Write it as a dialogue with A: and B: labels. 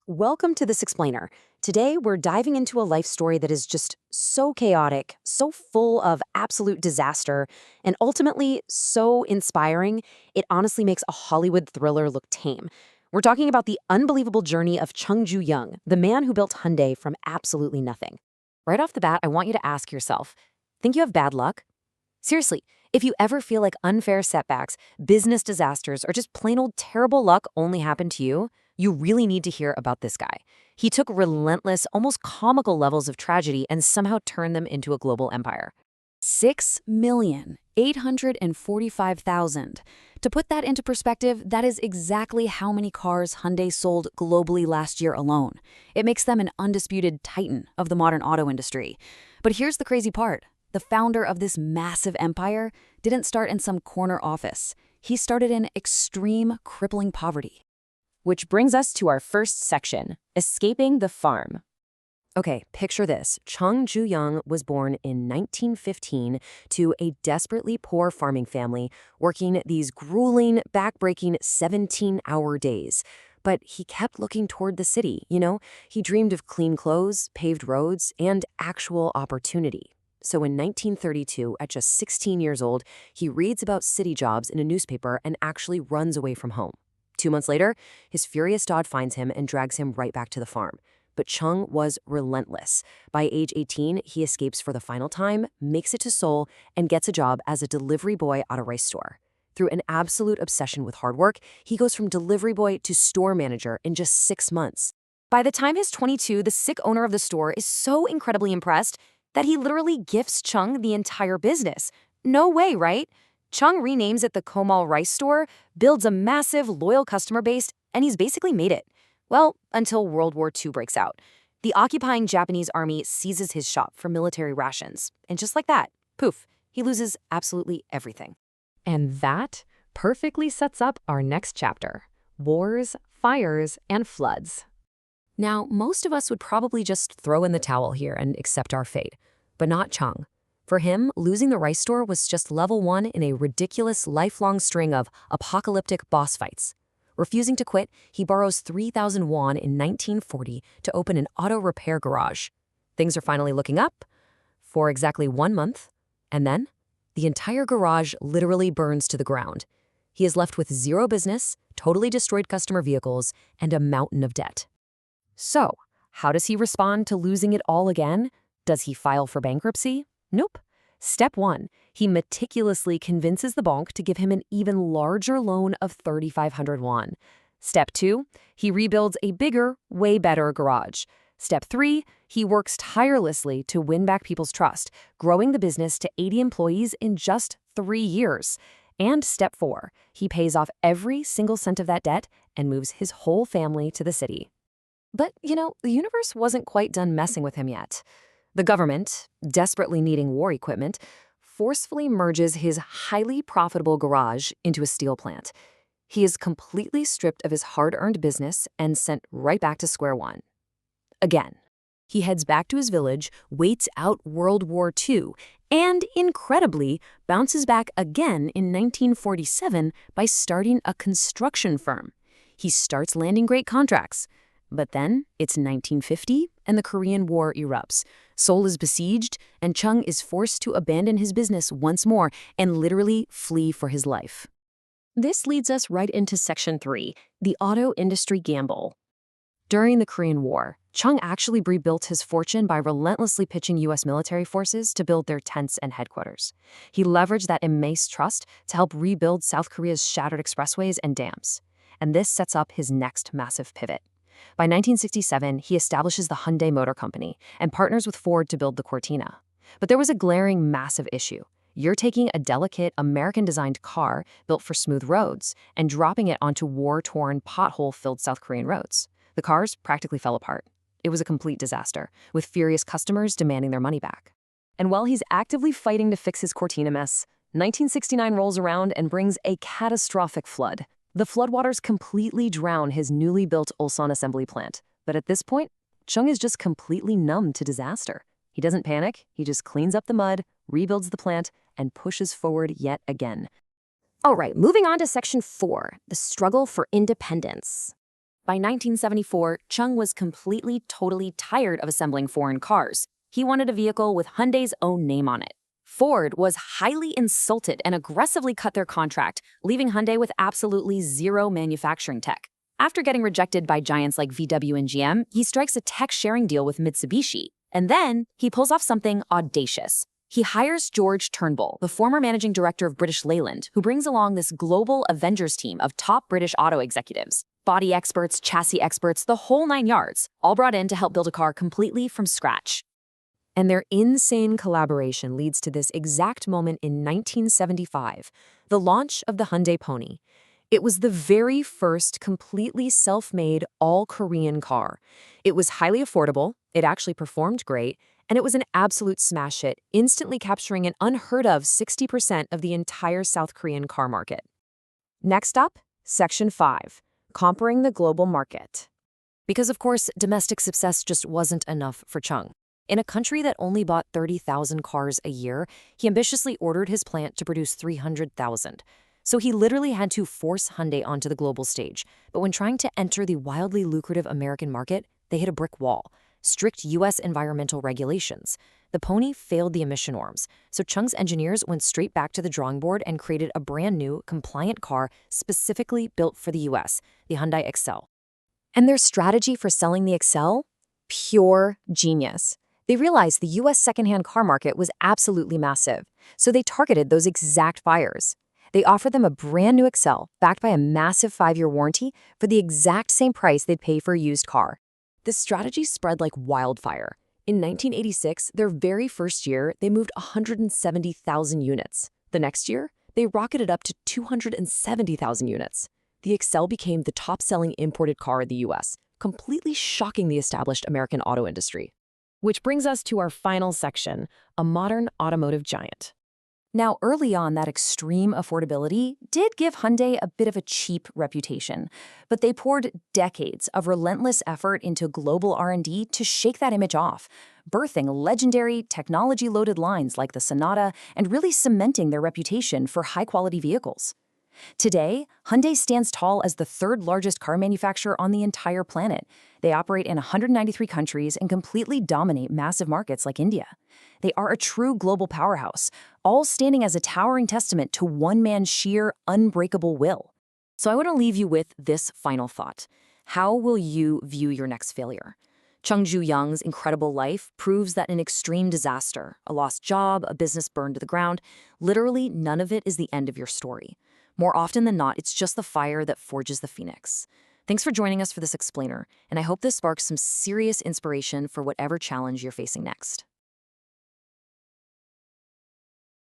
A: Welcome to This Explainer. Today, we're diving into a life story that is just so chaotic, so full of absolute disaster, and ultimately so inspiring, it honestly makes a Hollywood thriller look tame. We're talking about the unbelievable journey of Chung Ju-yung, the man who built Hyundai from absolutely nothing. Right off the bat, I want you to ask yourself, think you have bad luck? Seriously, if you ever feel like unfair setbacks, business disasters, or just plain old terrible luck only happen to you, you really need to hear about this guy. He took relentless, almost comical levels of tragedy and somehow turned them into a global empire. 6,845,000. To put that into perspective, that is exactly how many cars Hyundai sold globally last year alone. It makes them an undisputed titan of the modern auto industry. But here's the crazy part. The founder of this massive empire didn't start in some corner office. He started in extreme, crippling poverty.
B: Which brings us to our first section, escaping the farm.
A: Okay, picture this. Chung Ju-yung was born in 1915 to a desperately poor farming family working these grueling, back-breaking 17-hour days. But he kept looking toward the city, He dreamed of clean clothes, paved roads, and actual opportunity. So in 1932, at just 16 years old, he reads about city jobs in a newspaper and actually runs away from home. 2 months later, his furious dad finds him and drags him right back to the farm. But Chung was relentless. By age 18, he escapes for the final time, makes it to Seoul, and gets a job as a delivery boy at a rice store. Through an absolute obsession with hard work, he goes from delivery boy to store manager in just 6 months. By the time he's 22, the sick owner of the store is so incredibly impressed that he literally gifts Chung the entire business. No way, right? Chung renames it the Komal Rice Store, builds a massive, loyal customer base, and he's basically made it. Well, until World War II breaks out. The occupying Japanese army seizes his shop for military rations. And just like that, poof, he loses absolutely everything.
B: And that perfectly sets up our next chapter, wars, fires, and floods.
A: Now, most of us would probably just throw in the towel here and accept our fate, but not Chung. For him, losing the rice store was just level 1 in a ridiculous lifelong string of apocalyptic boss fights. Refusing to quit, he borrows 3,000 won in 1940 to open an auto repair garage. Things are finally looking up for exactly 1 month, and then the entire garage literally burns to the ground. He is left with zero business, totally destroyed customer vehicles, and a mountain of debt. So, how does he respond to losing it all again? Does he file for bankruptcy? Nope. Step 1, he meticulously convinces the bank to give him an even larger loan of 3,500 won. Step 2, he rebuilds a bigger, way better garage. Step 3, he works tirelessly to win back people's trust, growing the business to 80 employees in just 3 years. And step 4, he pays off every single cent of that debt and moves his whole family to the city. But, the universe wasn't quite done messing with him yet. The government, desperately needing war equipment, forcefully merges his highly profitable garage into a steel plant. He is completely stripped of his hard-earned business and sent right back to square one. Again, he heads back to his village, waits out World War II, and, incredibly, bounces back again in 1947 by starting a construction firm. He starts landing great contracts. But then, it's 1950, and the Korean War erupts. Seoul is besieged, and Chung is forced to abandon his business once more and literally flee for his life. This leads us right into Section 3, the auto industry gamble. During the Korean War, Chung actually rebuilt his fortune by relentlessly pitching U.S. military forces to build their tents and headquarters. He leveraged that immense trust to help rebuild South Korea's shattered expressways and dams. And this sets up his next massive pivot. By 1967, he establishes the Hyundai Motor Company and partners with Ford to build the Cortina. But there was a glaring, massive issue. You're taking a delicate, American-designed car built for smooth roads and dropping it onto war-torn, pothole-filled South Korean roads. The cars practically fell apart. It was a complete disaster, with furious customers demanding their money back. And while he's actively fighting to fix his Cortina mess, 1969 rolls around and brings a catastrophic flood. The floodwaters completely drown his newly built Ulsan assembly plant. But at this point, Chung is just completely numb to disaster. He doesn't panic, he just cleans up the mud, rebuilds the plant, and pushes forward yet again.
C: All right, moving on to Section 4, the struggle for independence.
A: By 1974, Chung was totally tired of assembling foreign cars. He wanted a vehicle with Hyundai's own name on it. Ford was highly insulted and aggressively cut their contract, leaving Hyundai with absolutely zero manufacturing tech. After getting rejected by giants like VW and GM, he strikes a tech-sharing deal with Mitsubishi. And then, he pulls off something audacious. He hires George Turnbull, the former managing director of British Leyland, who brings along this global Avengers team of top British auto executives. Body experts, chassis experts, the whole 9 yards, all brought in to help build a car completely from scratch. And their insane collaboration leads to this exact moment in 1975, the launch of the Hyundai Pony. It was the very first completely self-made, all-Korean car. It was highly affordable, it actually performed great, and it was an absolute smash hit, instantly capturing an unheard of 60% of the entire South Korean car market. Next up, Section 5, conquering the global market. Because of course, domestic success just wasn't enough for Chung. In a country that only bought 30,000 cars a year, he ambitiously ordered his plant to produce 300,000. So he literally had to force Hyundai onto the global stage. But when trying to enter the wildly lucrative American market, they hit a brick wall. Strict U.S. environmental regulations. The Pony failed the emission norms, so Chung's engineers went straight back to the drawing board and created a brand new, compliant car specifically built for the U.S., the Hyundai Excel. And their strategy for selling the Excel? Pure genius. They realized the U.S. secondhand car market was absolutely massive, so they targeted those exact buyers. They offered them a brand new Excel, backed by a massive 5-year warranty, for the exact same price they'd pay for a used car. This strategy spread like wildfire. In 1986, their very first year, they moved 170,000 units. The next year, they rocketed up to 270,000 units. The Excel became the top-selling imported car in the U.S., completely shocking the established American auto industry. Which brings us to our final section, a modern automotive giant. Now, early on, that extreme affordability did give Hyundai a bit of a cheap reputation, but they poured decades of relentless effort into global R&D to shake that image off, birthing legendary, technology-loaded lines like the Sonata and really cementing their reputation for high-quality vehicles. Today, Hyundai stands tall as the 3rd largest car manufacturer on the entire planet. They operate in 193 countries and completely dominate massive markets like India. They are a true global powerhouse, all standing as a towering testament to one man's sheer, unbreakable will. So I want to leave you with this final thought. How will you view your next failure? Chung Ju-young's incredible life proves that an extreme disaster, a lost job, a business burned to the ground, literally none of it is the end of your story. More often than not, it's just the fire that forges the phoenix. Thanks for joining us for this explainer, and I hope this sparks some serious inspiration for whatever challenge you're facing next.